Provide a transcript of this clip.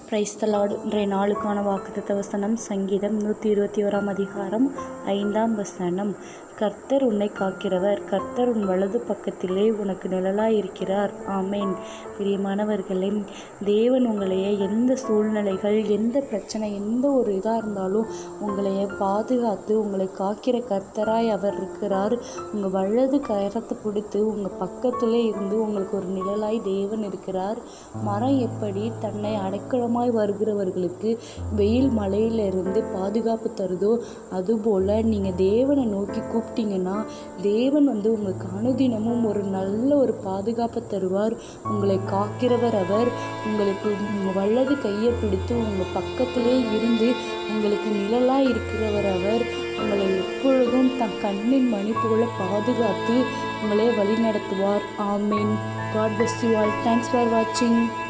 Praise the Lord. இன்றைய நாளுக்கான வாக்குத்தத்த வசனம் சங்கீதம் 121 அதிகாரம் 5ஆம் வசனம். கர்த்தர் உன்னை காக்கிறவர், கர்த்தர் உன் வலது பக்கத்திலே உனக்கு நிழலாய் இருக்கிறார். ஆமேன். பிரியமானவர்களே, தேவன் உங்களைய எந்த சூழ்நிலைகள், எந்த பிரச்சனை, எந்த ஒரு இதாக இருந்தாலும் உங்களைய பாதுகாத்து உங்களை காக்கிற கர்த்தராய் அவர் இருக்கிறார். உங்கள் வலது கரத்தை பிடித்து உங்கள் பக்கத்திலே இருந்து உங்களுக்கு ஒரு நிழலாய் தேவன் இருக்கிறார். மரம் எப்படி தன்னை அடைக்கலமாய் வருகிறவர்களுக்கு வெயில் மழையிலிருந்து பாதுகாப்பு தருதோ, அதுபோல் நீங்கள் தேவனை நோக்கி கூப்பிட்டீங்கன்னா தேவன் உங்களுக்கு அனுதினமும் ஒரு நல்ல ஒரு பாதுகாப்பை தருவார். உங்களை காக்கிறவர் அவர். உங்களுக்கு வலது கையை பிடித்து உங்கள் பக்கத்திலே இருந்து உங்களுக்கு நிழலாக இருக்கிறவர் அவர். உங்களை எப்பொழுதும் தன் கண்ணின் மணி போல பாதுகாத்து உங்களை வழி நடத்துவார். ஆமேன். God bless you all. Thanks for watching.